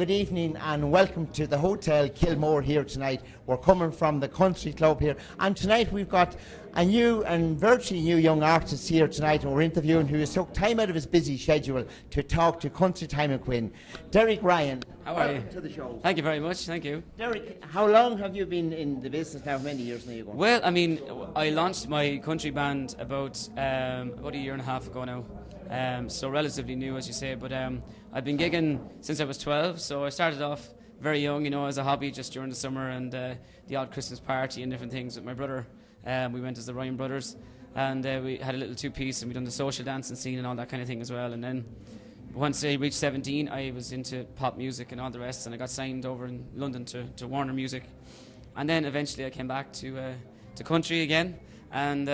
good evening and welcome to the Hotel Kilmore here tonight. We're coming from the Country Club here, and tonight we've got a new and virtually new young artist here tonight, and we're interviewing who has took time out of his busy schedule to talk to Country Time and Quinn. Derek Ryan, how are welcome you? to the show. Thank you very much, thank you. Derek, how long have you been in the business now? How many years now you go? Well, I mean, I launched my country band about a year and a half ago now. So relatively new, as you say, but I've been gigging since I was 12, so I started off very young, as a hobby just during the summer and the odd Christmas party and different things with my brother. We went as the Ryan Brothers, and we had a little two-piece, and we done the social dancing scene and all that kind of thing as well. And then once I reached 17, I was into pop music and all the rest, and I got signed over in London to Warner Music. And then eventually I came back to country again and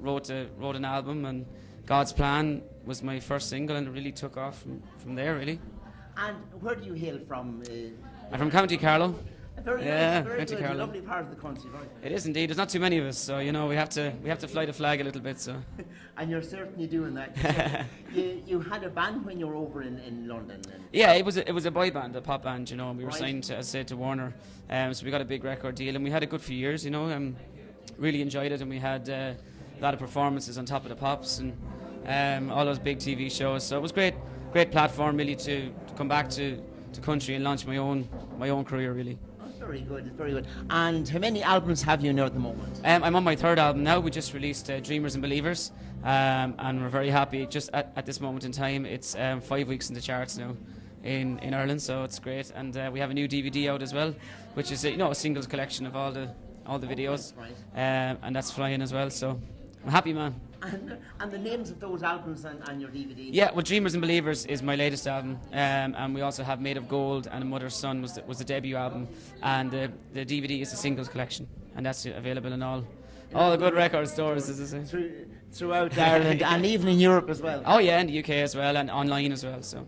wrote an album, and God's Plan was my first single, and it really took off from there, really. And where do you hail from? I'm from County Carlow. Very Yeah, nice, very County good. Carlow. Lovely part of the country, right? It is indeed. There's not too many of us, so we have to fly the flag a little bit. So. And you're certainly doing that. you had a band when you were over in London. Yeah, it was a boy band, a pop band, and we were Right. signed to, as I said, to Warner. So we got a big record deal, and we had a good few years. Really enjoyed it, and we had a lot of performances on Top of the Pops and all those big TV shows. So it was great platform really to come back to country and launch my own career really. Very good, very good. And how many albums have you now at the moment? I'm on my third album now. We just released Dreamers and Believers, and we're very happy. Just at this moment in time, it's 5 weeks in the charts now in Ireland, so it's great. And we have a new DVD out as well, which is a singles collection of all the videos, Right. and that's flying as well. So I'm happy, man. And the names of those albums and your DVD? Yeah, well, Dreamers and Believers is my latest album, and we also have Made of Gold and A Mother's Son was the debut album, and the DVD is the singles collection, and that's available in all the good record stores, as I say. Throughout Ireland and even in Europe as well. Oh yeah, in the UK as well, and online as well. So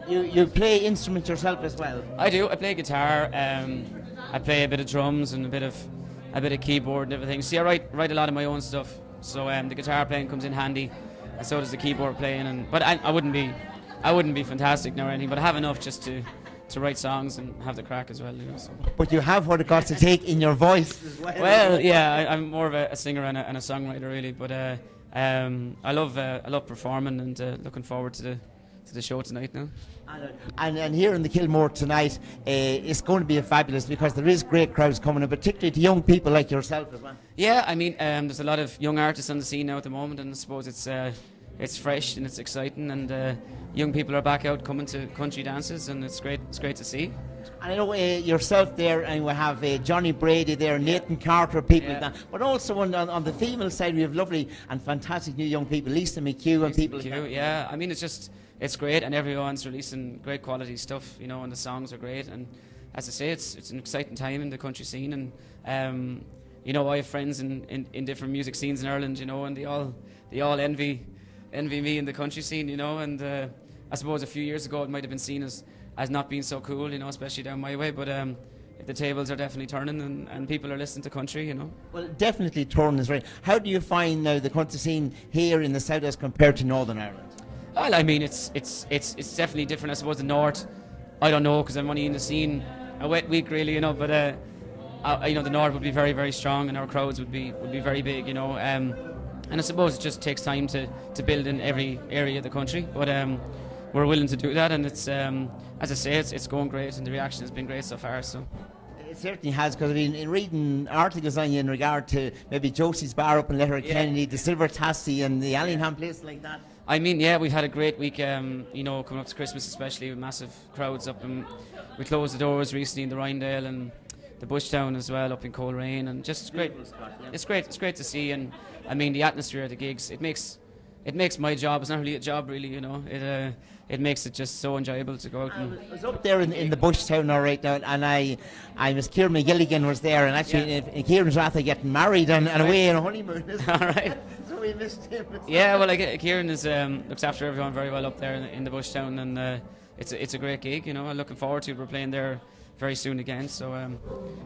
you play instruments yourself as well? I do. I play guitar. I play a bit of drums and a bit of keyboard and everything. See, I write a lot of my own stuff. So the guitar playing comes in handy, and so does the keyboard playing. But I wouldn't be fantastic now or anything. But I have enough just to write songs and have the crack as well. So. But you have what it got to take in your voice as well. Well, yeah, I'm more of a singer and a songwriter really. But I love performing and looking forward to the show tonight now. And here in the Kilmore tonight, it's going to be fabulous because there is great crowds coming in, particularly to young people like yourself as well. Yeah, I mean, there's a lot of young artists on the scene now at the moment, and I suppose it's fresh and it's exciting, and young people are back out coming to country dances, and it's great to see. And I know yourself there, and we have Johnny Brady there, Nathan Carter, people like that. But also on the female side, we have lovely and fantastic new young people, Lisa McHugh and people like that. Yeah, I mean, it's great, and everyone's releasing great quality stuff, and the songs are great, and as I say, it's an exciting time in the country scene, and I have friends in different music scenes in Ireland, and they all envy me in the country scene, and I suppose a few years ago it might have been seen as not being so cool, especially down my way, but the tables are definitely turning, and people are listening to country, Well, definitely turning is right. How do you find now the country scene here in the south as compared to Northern Ireland? Well, I mean, it's definitely different. I suppose the north, I don't know, because I'm only in the scene a wet week, really, but the north would be very, very strong, and our crowds would be very big, and I suppose it just takes time to build in every area of the country, but we're willing to do that, and it's as I say, it's going great, and the reaction has been great so far. So. It certainly has, because in reading articles on you in regard to maybe Josie's Bar up in Letterkenny, the Silver Tassie and the Allingham place like that. I mean, yeah, we've had a great week, coming up to Christmas especially, with massive crowds up, and we closed the doors recently in the Rhinedale and the Bushtown as well up in Coleraine, and just great. Spot, yeah. It's great to see, and I mean the atmosphere at the gigs. It makes my job. It's not really a job, really. It makes it just so enjoyable to go out. I was up there in the Bushtown all right now, and I was Kieran McGilligan was there, and actually Kieran's rather getting married and away on a honeymoon. All right. So we missed him. Yeah, well, Kieran is looks after everyone very well up there in the Bushtown, and it's a great gig. I'm looking forward to it. We're playing there very soon again. So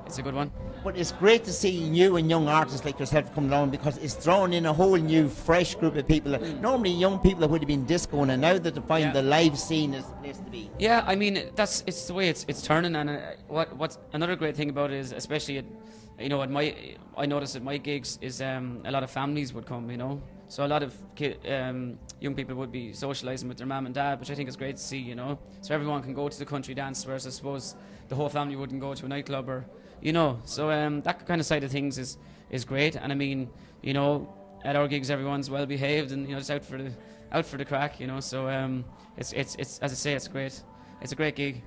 it's a good one. But it's great to see new and young artists like yourself come along, because it's thrown in a whole new, fresh group of people. Normally young people that would have been discoing, and now that they find the live scene is the place to be. Yeah, I mean it's the way it's turning, and what's another great thing about it is, especially I noticed at my gigs is a lot of families would come, so a lot of young people would be socialising with their mum and dad, which I think is great to see, so everyone can go to the country dance, whereas I suppose the whole family wouldn't go to a nightclub, or so that kind of side of things is great. And I mean, at our gigs everyone's well behaved and just out for the crack, so it's as I say, it's a great gig.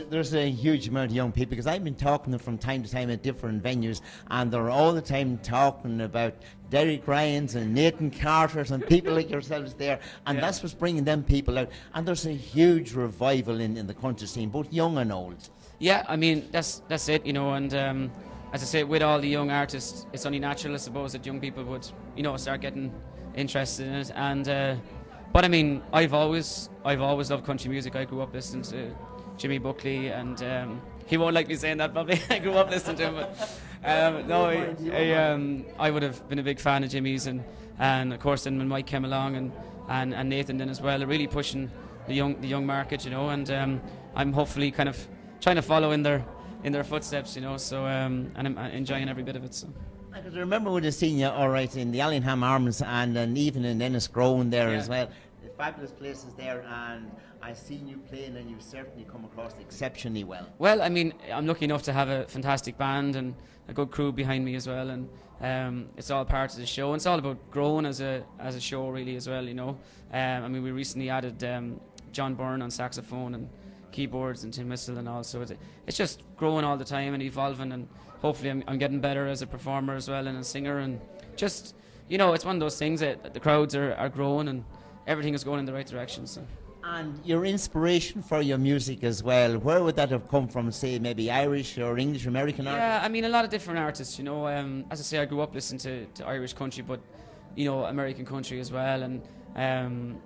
There's a huge amount of young people, because I've been talking to them from time to time at different venues, and they're all the time talking about Derek Ryans and Nathan Carters and people like yourselves there, and that's what's bringing them people out. And there's a huge revival in the country scene, both young and old. Yeah, I mean that's it, and as I say, with all the young artists, it's only natural, I suppose, that young people would start getting interested in it. And but I mean, I've always loved country music. I grew up listening to Jimmy Buckley, and he won't like me saying that probably. I grew up listening to him, but no, I would have been a big fan of Jimmy's, and of course then when Mike came along, and Nathan then as well, really pushing the young market, and I'm hopefully kind of trying to follow in their footsteps, so and I'm enjoying every bit of it. So. Because I remember when I seen you all right in the Allingham Arms, and even in Ennisgrove there as well. Fabulous places there, and I've seen you playing, and you've certainly come across exceptionally well. Well, I mean, I'm lucky enough to have a fantastic band and a good crew behind me as well, and it's all part of the show, and it's all about growing as a show really as well, I mean, we recently added John Byrne on saxophone and keyboards and tin whistle and all, so it's just growing all the time and evolving, and hopefully I'm getting better as a performer as well and a singer, and just it's one of those things that the crowds are growing and everything is going in the right direction. So. And your inspiration for your music as well, where would that have come from? Say maybe Irish or English, American artists? Yeah, I mean a lot of different artists. As I say, I grew up listening to Irish country, but American country as well, and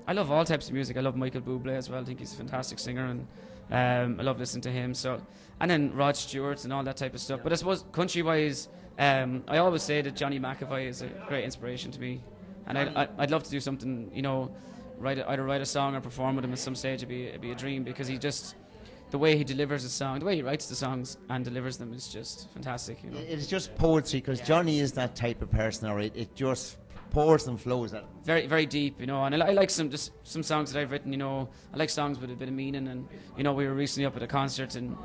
I love all types of music. I love Michael Bublé as well. I think he's a fantastic singer, and I love listening to him. So, and then Rod Stewart and all that type of stuff. But I suppose country-wise, I always say that Johnny McAvoy is a great inspiration to me. And I'd love to do something, either write a song or perform with him at some stage. It'd be a dream, because he just, the way he delivers a song, the way he writes the songs and delivers them is just fantastic. It's just poetry, because Johnny is that type of person, or it just pours and flows at him. Very, very deep, and I like some songs that I've written. I like songs with a bit of meaning, and we were recently up at a concert in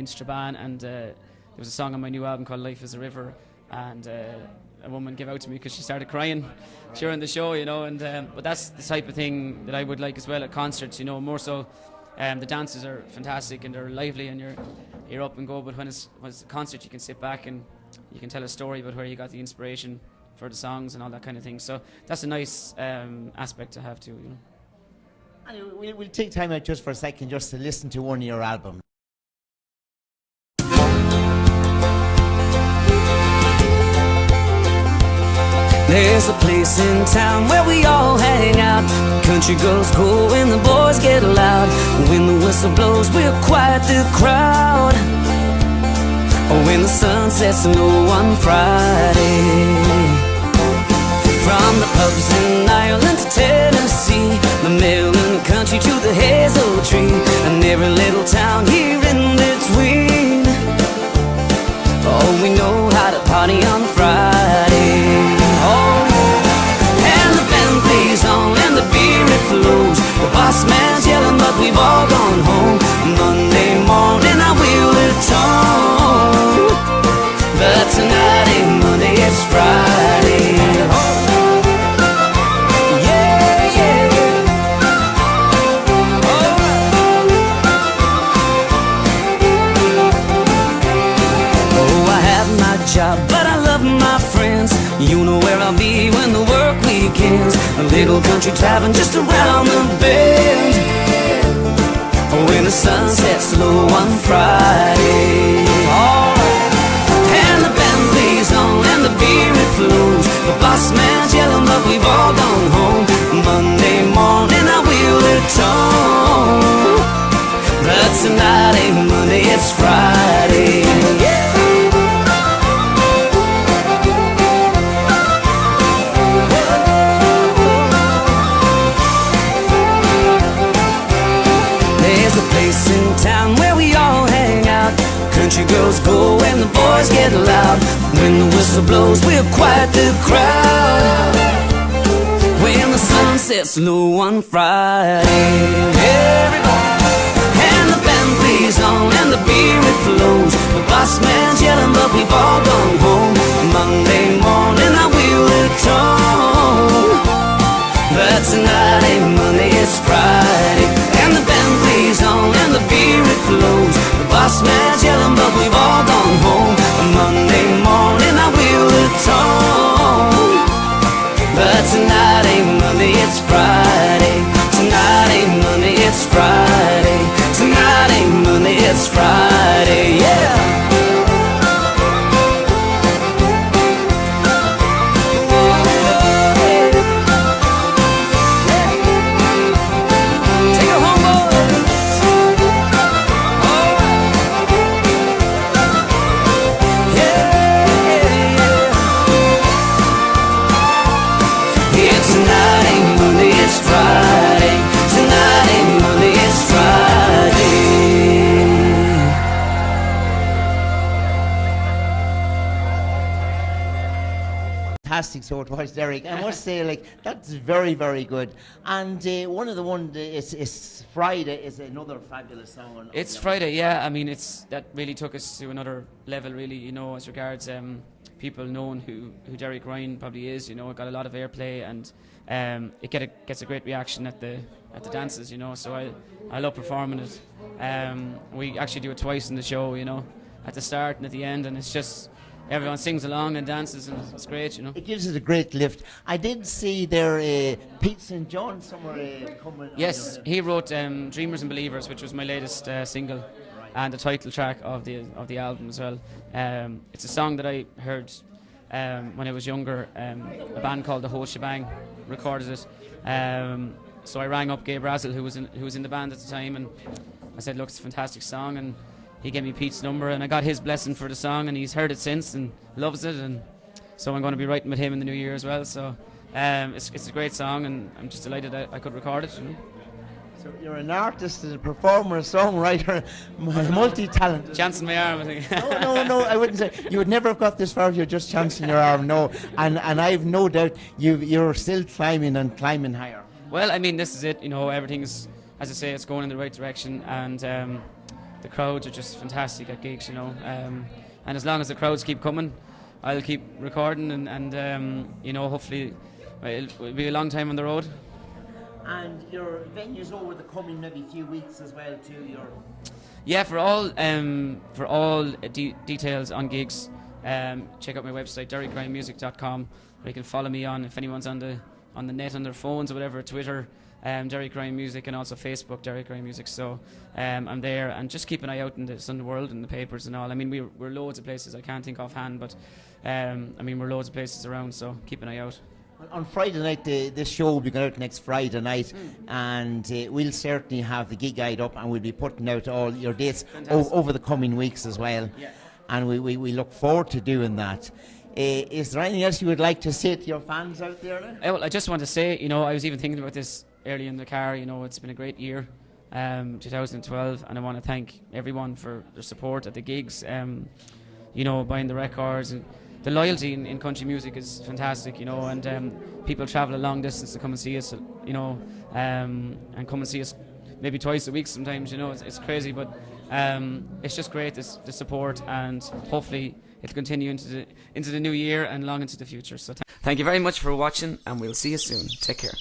Strabane, and there was a song on my new album called Life is a River, and a woman gave out to me because she started crying during the show, and but that's the type of thing that I would like as well at concerts, more so. The dances are fantastic and they're lively, and you're up and go, but when it's a concert you can sit back and you can tell a story about where you got the inspiration for the songs and all that kind of thing, so that's a nice aspect to have too. And we'll take time out just for a second just to listen to one of your albums. There's a place in town where we all hang out. Country girls go when the boys get loud. When the whistle blows, we'll quiet the crowd. Or when the sun sets low on Friday. From the pubs in Ireland to Tennessee, the mill in the country to the hazel tree, and every little town here in between. Oh, we know how to party on Friday. And the band plays on and the beer it flows. The boss man's yelling but we've all gone home. Monday morning I will atone, but tonight ain't Monday, it's Friday. Yeah, yeah. Oh, I have my job but I love my friends. You know where I'll be when the work weekends. A little country tavern just around the bend. When the sun sets low on Friday. Alright. And the band plays on and the beer it flows. The boss man's yelling but we've all gone home. Monday morning I will atone, but tonight ain't Monday, it's Friday. town where we all hang out. Country girls go and the boys get loud. When the whistle blows, we're quite the crowd. When the sun sets low on Friday, everybody, and the band plays on and the beer it flows. The boss man's yelling but we've all gone home. Monday morning I will return, but tonight ain't Monday, it's Friday. And the band plays on and the beer it flows. The boss man's yelling but we've all gone home. Monday morning I will return, but tonight ain't Monday, it's Friday. Tonight ain't Monday, it's Friday. Tonight ain't Monday, it's Friday, yeah. Fantastic, so it was, Derek. I must say, like, that's very, very good. And one of the ones is Friday is another fabulous song. It's Friday, yeah. I mean, that really took us to another level, really. You know, as regards people knowing who Derek Ryan probably is. You know, it got a lot of airplay, and it gets a great reaction at the dances. You know, so I love performing it. We actually do it twice in the show. You know, at the start and at the end, and it's just. Everyone sings along and dances, and it's great, you know. It gives it a great lift. I did see there Pete St. John somewhere coming. Yes, he wrote Dreamers and Believers, which was my latest single, and the title track of the album as well. It's a song that I heard when I was younger. A band called The Whole Shebang recorded it. So I rang up Gabe Razzle, who was in the band at the time, and I said, "Look, it's a fantastic song," and he gave me Pete's number, and I got his blessing for the song, and he's heard it since and loves it, and so I'm going to be writing with him in the new year as well. So it's a great song, and I'm just delighted I could record it. You know? So you're an artist, a performer, a songwriter, multi-talented. Chancing my arm, I think. No, I wouldn't say. You would never have got this far if you're just chancing your arm, no. And I've no doubt you're still climbing and climbing higher. Well, I mean, this is it. You know, everything's, as I say, it's going in the right direction, and the crowds are just fantastic at gigs, you know. And as long as the crowds keep coming, I'll keep recording, and you know, hopefully it'll be a long time on the road. And your venues over the coming maybe few weeks as well too. Yeah, for all details on gigs, check out my website derrykrimemusic.com, where you can follow me on, if anyone's on the net on their phones or whatever, Twitter. Derek Ryan Music, and also Facebook Derek Ryan Music. So I'm there, and just keep an eye out in the Sunday World and the papers and all. I mean, we're loads of places I can't think offhand, but I mean, we're loads of places around, so keep an eye out. On Friday night, this show will be going out next Friday night, and we'll certainly have the gig guide up, and we'll be putting out all your dates over the coming weeks as well. Yeah. And we look forward to doing that. Is there anything else you would like to say to your fans out there now? Well, I just want to say, you know, I was even thinking about this early in the car. You know, it's been a great year, 2012, and I want to thank everyone for their support at the gigs. You know, buying the records, and the loyalty in country music is fantastic. You know, and people travel a long distance to come and see us. You know, and come and see us maybe twice a week sometimes. You know, it's crazy, but it's just great, the support, and hopefully it'll continue into the new year and long into the future. So thank you very much for watching, and we'll see you soon. Take care.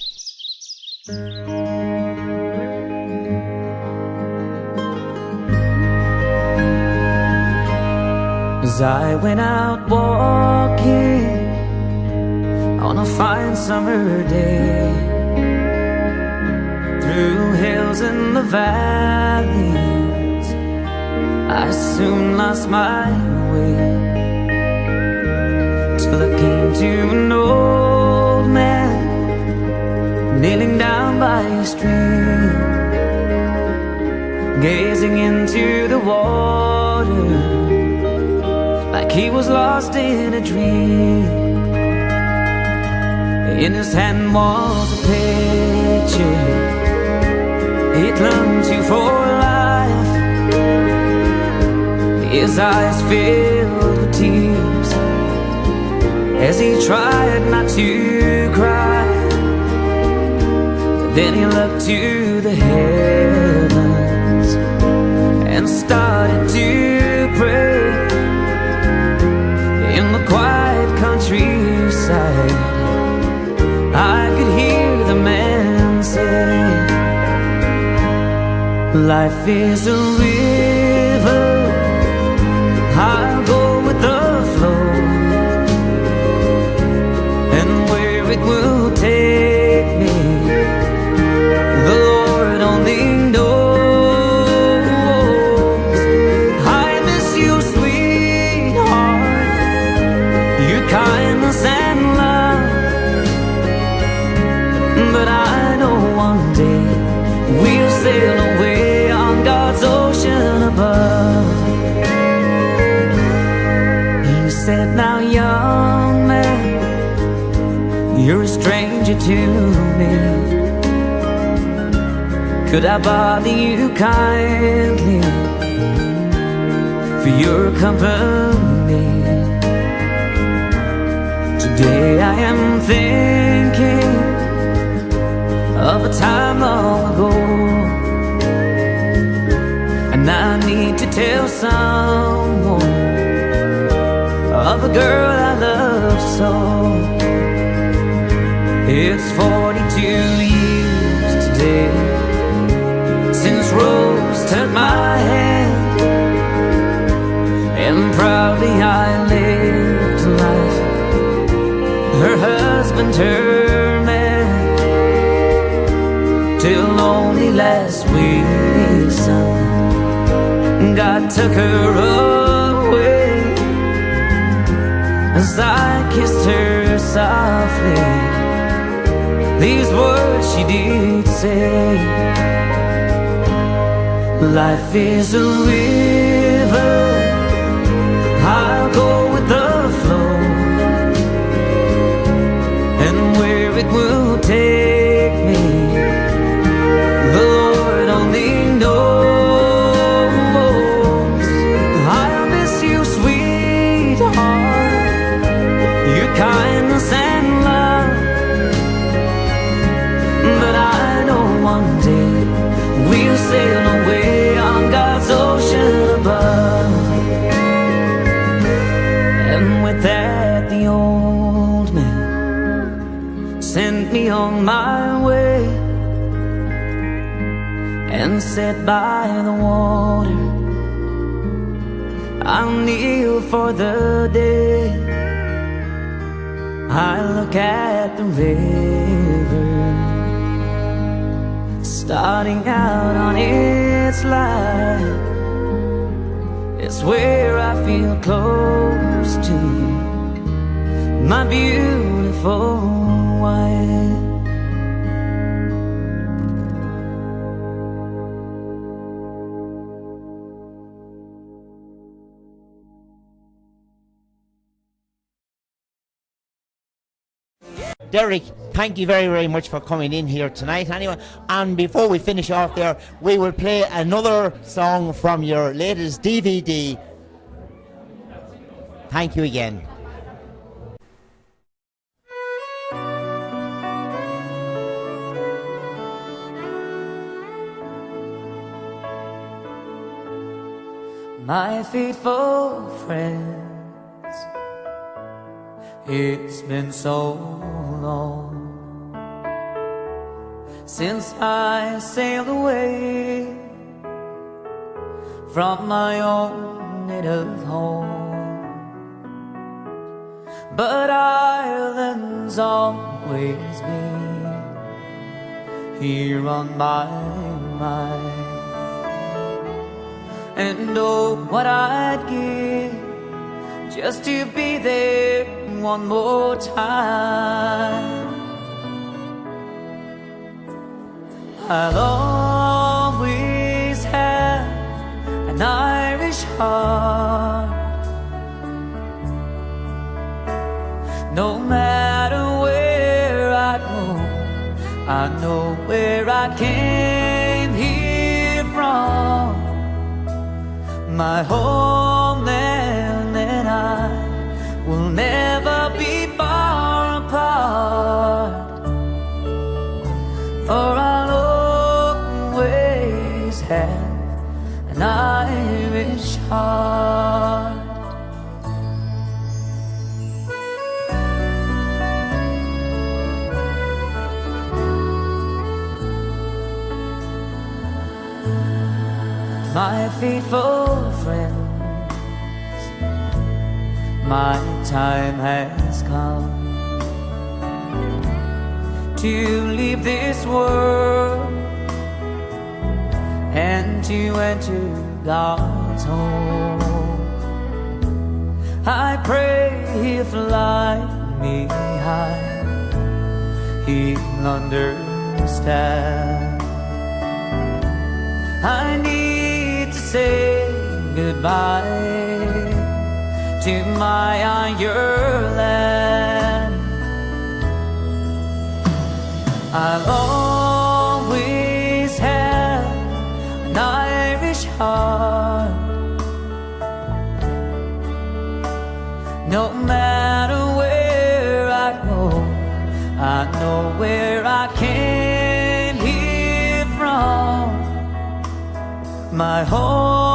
As I went out walking on a fine summer day, through hills and the valleys, I soon lost my way, till I came to an old man kneeling down by a stream, gazing into the water like he was lost in a dream. In his hand was a picture he clung to for life, his eyes filled with tears as he tried not to cry. Then he looked to the heavens and started to pray. In the quiet countryside, I could hear the man say, life is a river, I'll go with the flow, and where it will take me, the Lord only knows. I miss you, sweetheart, your kindness and love, but I know one day we'll sail away on God's ocean above. He said, now young man, you're a stranger to me. Could I bother you kindly for your company? Today I am thinking of a time long ago, and I need to tell someone of a girl I love so. It's 42 years today since Rose took my hand, and proudly I lived life, her husband, her man, till only last week, son, God took her away. As I kissed her softly, these words she did say, life is a river, I'll go with the flow, and where it will take me, the Lord only knows. I'll miss you, sweetheart, your kindness and love, but I know one day we'll sail away on God's ocean above. And with that, the old man sent me on my way and sat by the water. I'll kneel for the day. I look at the river starting out on its line. It's where I feel close to my beautiful wife. Derek, thank you very, very much for coming in here tonight anyway. And before we finish off there, we will play another song from your latest DVD. Thank you again. My faithful friends, it's been so long since I sailed away from my own native home, but Ireland's always been here on my mind. And oh, what I'd give just to be there one more time. I'll always have an Irish heart, no matter where I go. I know where I came here from. My home heart. My faithful friends, my time has come to leave this world and to enter God's home. I pray He'll fly me high, He'll understand. I need to say goodbye to my Ireland. I'll always have an Irish heart, no matter where I go. I know where I came here from. My home